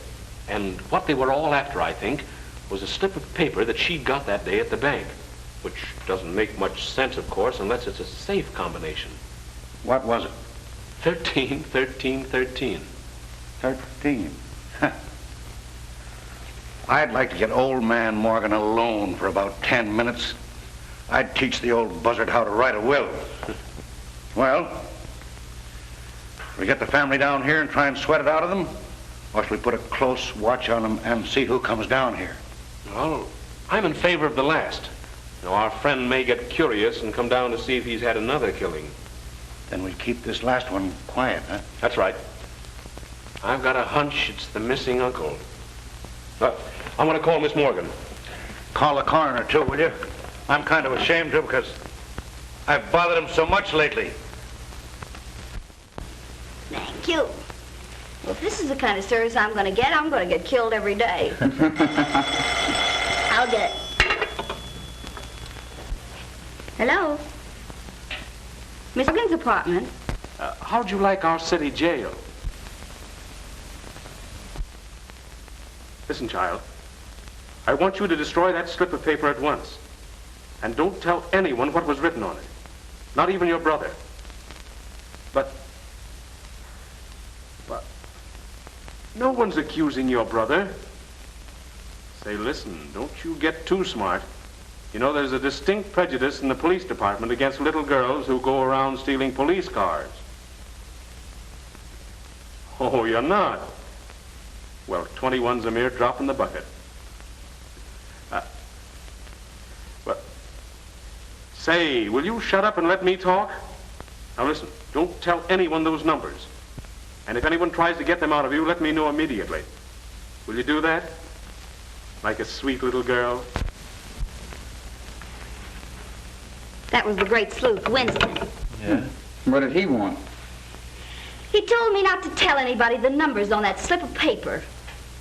O: And what they were all after, I think, was a slip of paper that she'd got that day at the bank. Which doesn't make much sense, of course, unless it's a safe combination.
C: What was it?
O: 13, 13, 13.
C: 13. I'd like to get old man Morgan alone for about 10 minutes. I'd teach the old buzzard how to write a will. Well, we get the family down here and try and sweat it out of them, or should we put a close watch on them and see who comes down here?
O: Well, I'm in favor of the last. You know, our friend may get curious and come down to see if he's had another killing.
C: Then we keep this last one quiet, huh?
O: That's right. I've got a hunch it's the missing uncle. I'm going to call Miss Morgan.
C: Call the coroner, too, will you? I'm kind of ashamed to because I've bothered him so much lately.
P: Thank you. Well, if this is the kind of service I'm going to get killed every day. I'll get it. Hello? Miss Morgan's apartment.
O: How'd you like our city jail? Listen, child. I want you to destroy that slip of paper at once. And don't tell anyone what was written on it. Not even your brother. But no one's accusing your brother. Say, listen, don't you get too smart. You know, there's a distinct prejudice in the police department against little girls who go around stealing police cars. Oh, you're not? Well, 21's a mere drop in the bucket. Say, will you shut up and let me talk? Now listen, don't tell anyone those numbers. And if anyone tries to get them out of you, let me know immediately. Will you do that? Like a sweet little girl?
B: That was the great sleuth, Winston.
K: Yeah? What did he want?
B: He told me not to tell anybody the numbers on that slip of paper.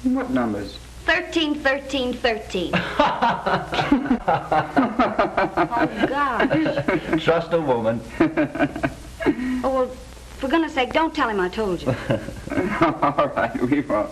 K: What numbers?
B: 13, 13, 13. Oh, gosh.
J: Trust a woman.
B: Oh, well, for goodness sake, don't tell him I told you.
K: All right, we won't.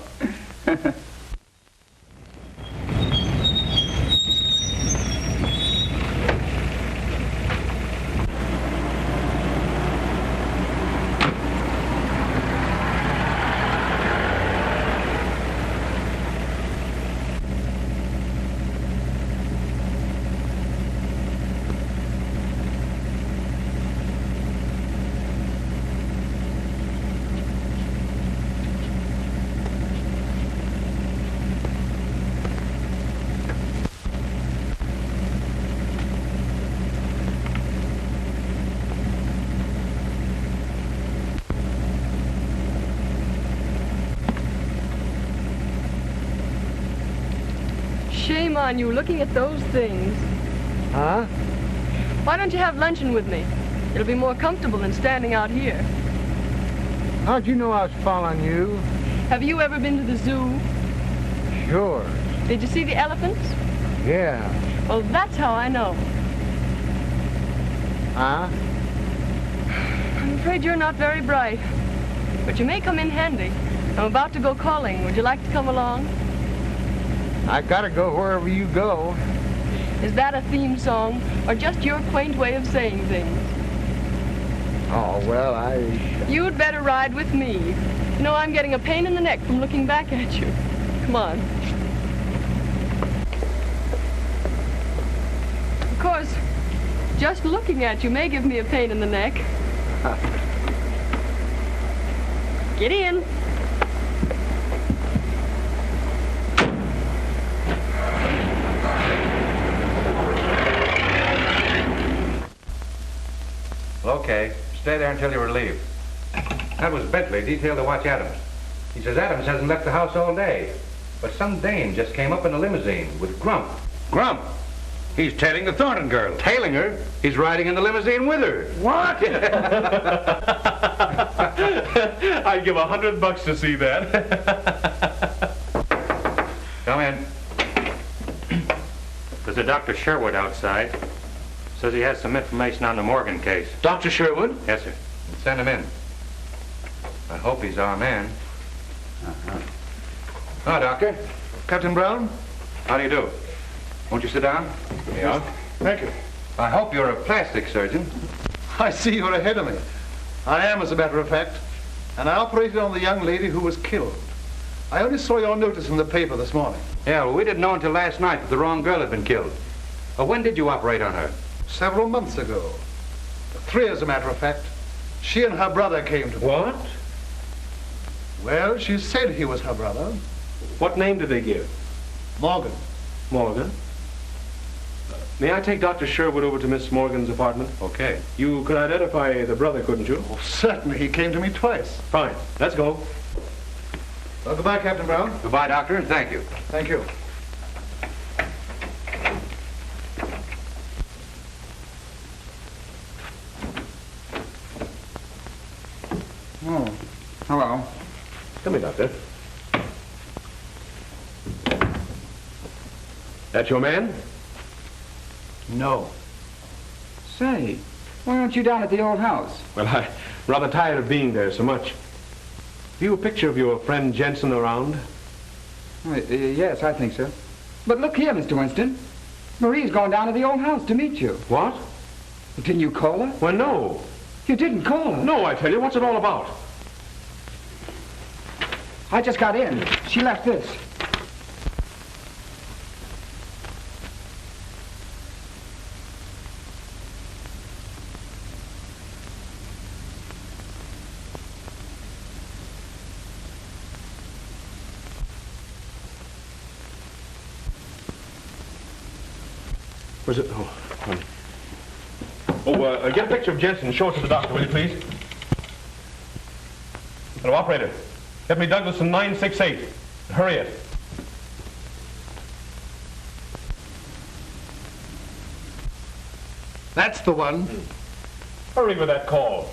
R: Shame on you, looking at those things.
N: Huh?
R: Why don't you have luncheon with me? It'll be more comfortable than standing out here.
N: How'd you know I was following you?
R: Have you ever been to the zoo?
N: Sure.
R: Did you see the elephants?
N: Yeah.
R: Well, that's how I know.
N: Huh?
R: I'm afraid you're not very bright, but you may come in handy. I'm about to go calling. Would you like to come along?
N: I gotta go wherever you go.
R: Is that a theme song, or just your quaint way of saying things?
N: Oh, well,
R: You'd better ride with me. You know, I'm getting a pain in the neck from looking back at you. Come on. Of course, just looking at you may give me a pain in the neck. Get in.
J: Okay, stay there until you're relieved. That was Bentley, detailed to watch Adams. He says Adams hasn't left the house all day. But some dame just came up in a limousine with Grump.
C: Grump? He's tailing the Thornton girl.
J: Tailing her? He's riding in the limousine with her.
C: What?
O: I'd give $100 to see that.
J: Come in.
T: There's a Dr. Sherwood outside. Says he has some information on the Morgan case.
J: Dr. Sherwood?
T: Yes, sir.
J: Send him in. I hope he's our man. Oh, Doctor.
L: Captain Brown?
J: How do you do? Won't you sit down?
L: Yeah. Thank you.
J: I hope you're a plastic surgeon.
L: I see you're ahead of me. I am, as a matter of fact. And I operated on the young lady who was killed. I only saw your notice in the paper this morning.
J: Yeah, well, we didn't know until last night that the wrong girl had been killed. When did you operate on her?
L: Several months ago. 3, as a matter of fact. She and her brother came to me.
O: What?
L: Well, she said he was her brother.
O: What name did they give?
L: Morgan.
O: Morgan? May I take Dr. Sherwood over to Miss Morgan's apartment?
J: Okay.
O: You could identify the brother, couldn't you?
L: Oh, certainly. He came to me twice.
O: Fine. Let's go.
L: Well, goodbye, Captain Brown.
J: Goodbye, Doctor, and thank you.
L: Thank you.
K: Oh, hello.
O: Come here, Doctor. That your man?
L: No.
K: Say, why aren't you down at the old house?
O: Well, I'm rather tired of being there so much. Have you a picture of your friend Jensen around?
K: Yes, I think so. But look here, Mr. Winston. Marie's gone down to the old house to meet you.
O: What?
K: Didn't you call her?
O: Well, no.
K: You didn't call her?
O: No, I tell you. What's it all about?
K: I just got in. She left this.
O: Was it? Oh, honey. Oh, get a picture of Jensen and show it to the doctor, will you, please? Hello, operator. Get me Douglas in 968. Hurry it.
U: That's the one.
O: Hurry with that call.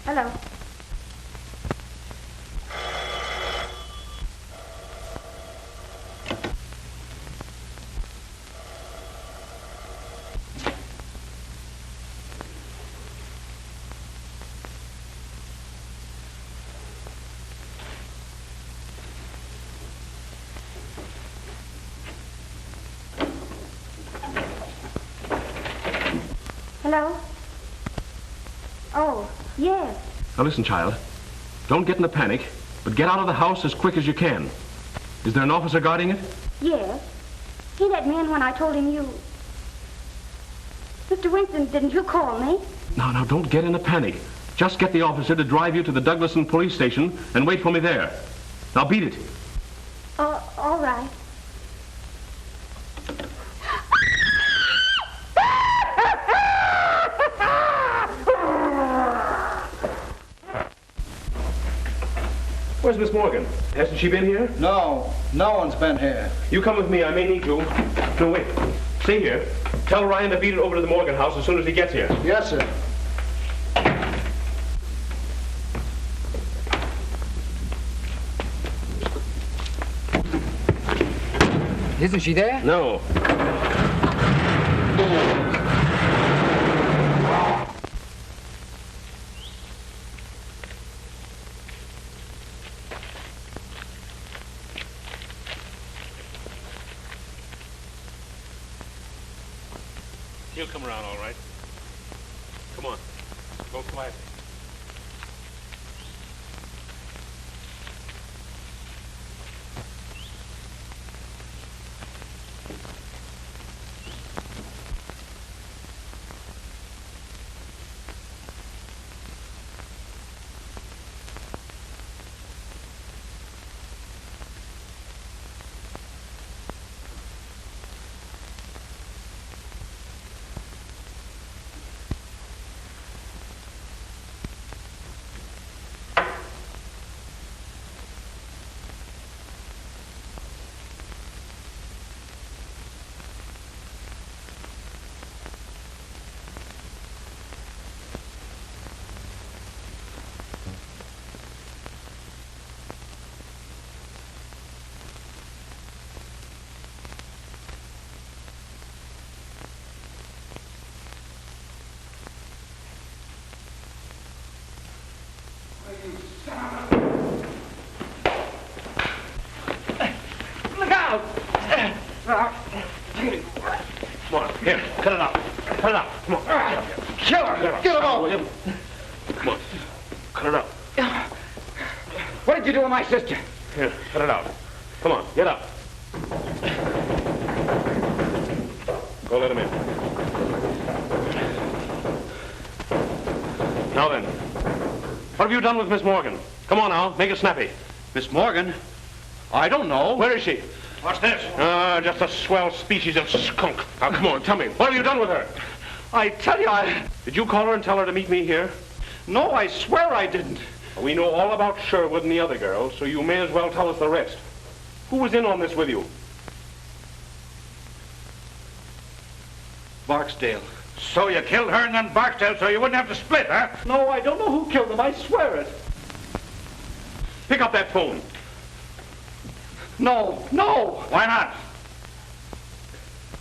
B: Hello. Hello? Oh, yes.
H: Now listen, child. Don't get in a panic, but get out of the house as quick as you can. Is there an officer guarding it?
B: Yes. He let me in when I told him you... Mr. Winston, didn't you call me?
H: Now, don't get in a panic. Just get the officer to drive you to the Douglaston police station and wait for me there. Now beat it.
B: All right.
H: Where's Miss Morgan? Hasn't she been here?
U: No one's been here.
H: You come with me. I may need you. No, wait. Stay here. Tell Ryan to beat it over to the Morgan house as soon as he gets here.
U: Yes, sir.
K: Isn't she there?
H: No.
O: He'll come around all right. Come on. Go quietly.
U: Look out!
O: Come on, here, cut it out. Cut it out. Come on.
U: Kill her! Get him off!
O: Come on. Cut it out.
U: What did you do with my sister?
O: Here, cut it out. Come on, get up. Go let him in. Now then, what have you done with Miss Morgan? Come on now, make it snappy.
C: Miss Morgan? I don't know.
O: Where is she?
C: What's this?
O: Just a swell species of skunk. Now, come on, tell me. What have you done with her?
C: I tell you,
O: Did you call her and tell her to meet me here?
C: No, I swear I didn't.
O: We know all about Sherwood and the other girl, so you may as well tell us the rest. Who was in on this with you?
C: Barksdale.
J: So you killed her and then Barksdale so you wouldn't have to split, huh?
C: No, I don't know who killed them. I swear it.
O: Pick up that phone.
C: No.
J: Why not?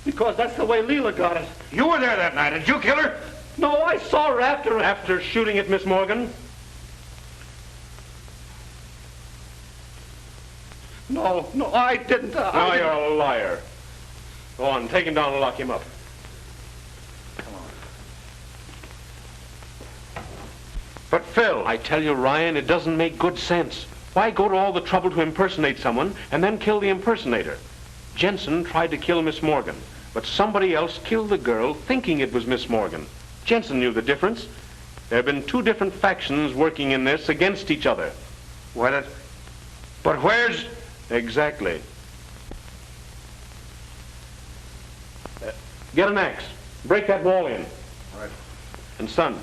C: Because that's the way Leela got it.
J: You were there that night. Did you kill her?
C: No, I saw her after.
O: After shooting at Miss Morgan?
C: No, I didn't.
O: Now you're a liar. Go on, take him down and lock him up.
J: But Phil...
O: I tell you, Ryan, it doesn't make good sense. Why go to all the trouble to impersonate someone and then kill the impersonator? Jensen tried to kill Miss Morgan, but somebody else killed the girl thinking it was Miss Morgan. Jensen knew the difference. There have been two different factions working in this against each other.
C: But where's...
O: Exactly. Get an axe. Break that wall in.
C: All right.
O: And son,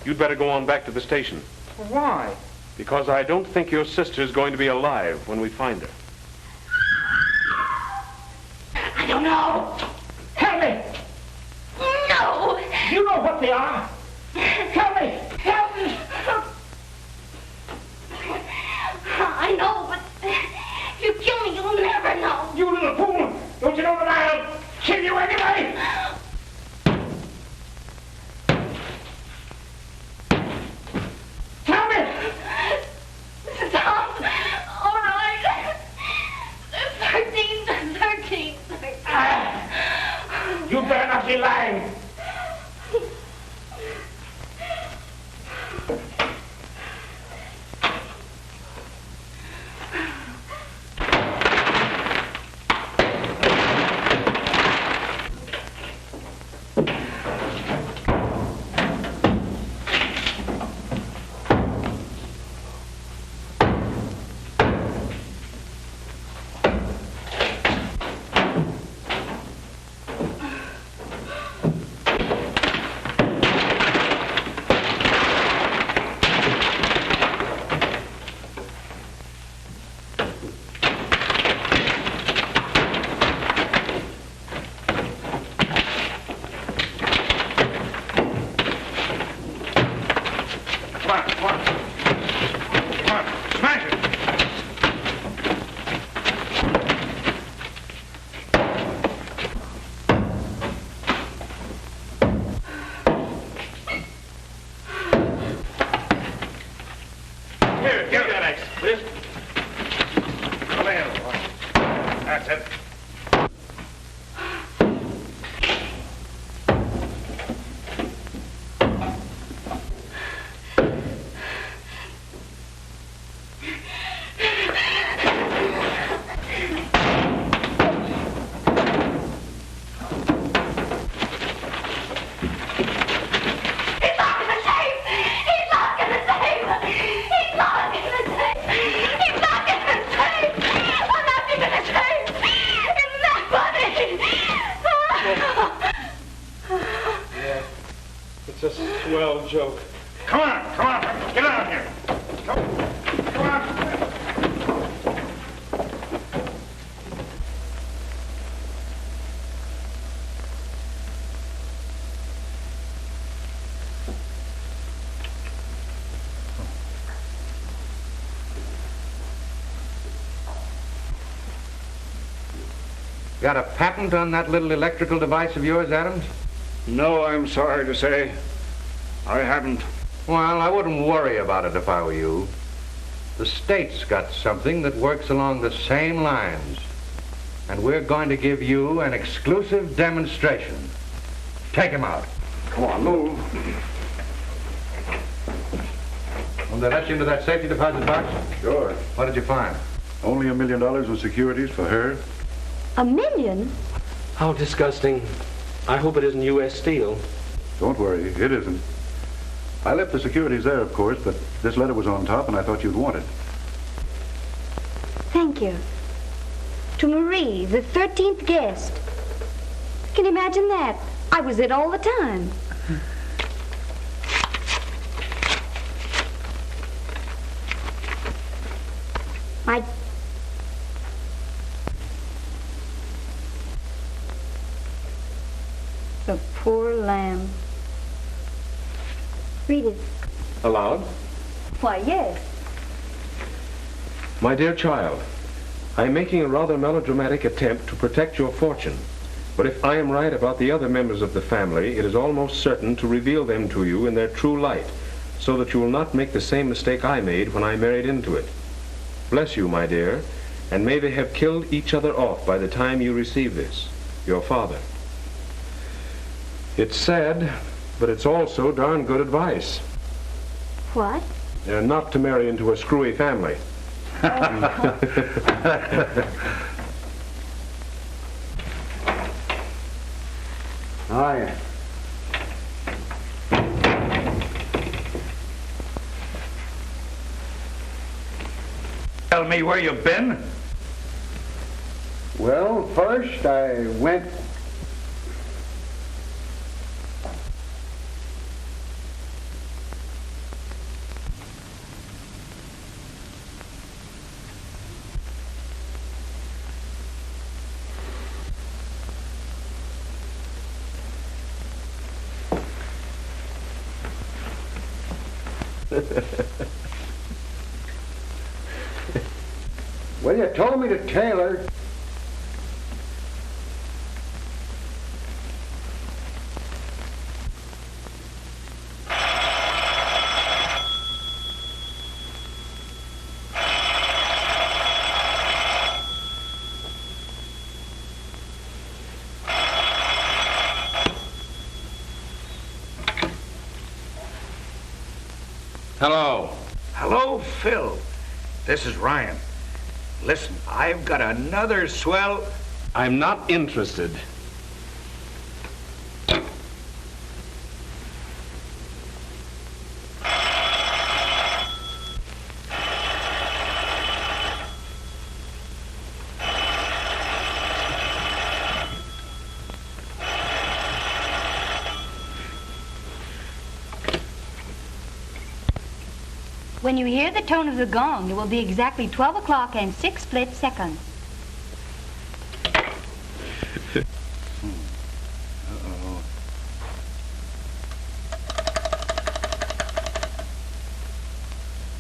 O: you'd better go on back to the station.
U: Why?
O: Because I don't think your sister's going to be alive when we find her.
U: I don't know. Help me. No. You know what they are. Help me. Help me.
S: I know, but if you kill me, you'll never know.
U: You little fool. Don't you know that I'll kill you anyway? Tell me.
S: Stop. All right. 13.
U: You better not be lying.
O: It's a swell joke.
C: Come on. Get out of here. Come on.
J: Got a patent on that little electrical device of yours, Adams?
Q: No, I'm sorry to say. I haven't.
J: Well, I wouldn't worry about it if I were you. The state's got something that works along the same lines. And we're going to give you an exclusive demonstration. Take him out.
Q: Come on, move.
J: Will they let you into that safety deposit box?
L: Sure.
J: What did you find?
L: Only $1 million in securities for her.
B: $1 million?
F: How disgusting. I hope it isn't U.S. Steel.
L: Don't worry, it isn't. I left the securities there, of course, but this letter was on top and I thought you'd want it.
B: Thank you. To Marie, the 13th guest. Can you imagine that? I was it all the time. The poor lamb. Read it.
F: Aloud?
B: Why, yes.
H: My dear child, I am making a rather melodramatic attempt to protect your fortune. But if I am right about the other members of the family, it is almost certain to reveal them to you in their true light, so that you will not make the same mistake I made when I married into it. Bless you, my dear, and may they have killed each other off by the time you receive this. Your father. It's sad, but it's also darn good advice.
B: What?
H: Not to marry into a screwy family.
A: Oh, yeah.
J: Tell me where you've been?
A: Well, first I went... Well, you told me to tailor.
H: Hello.
J: Hello, Phil. This is Ryan. Listen, I've got another swell...
H: I'm not interested.
P: When you hear the tone of the gong, it will be exactly 12 o'clock and 6 split seconds.
J: Uh-oh.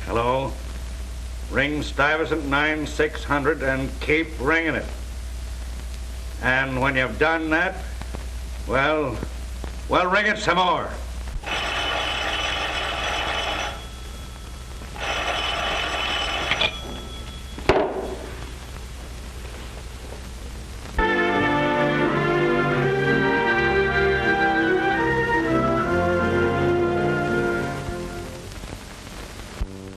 J: Hello? Ring Stuyvesant 9600 and keep ringing it. And when you've done that, well, ring it some more.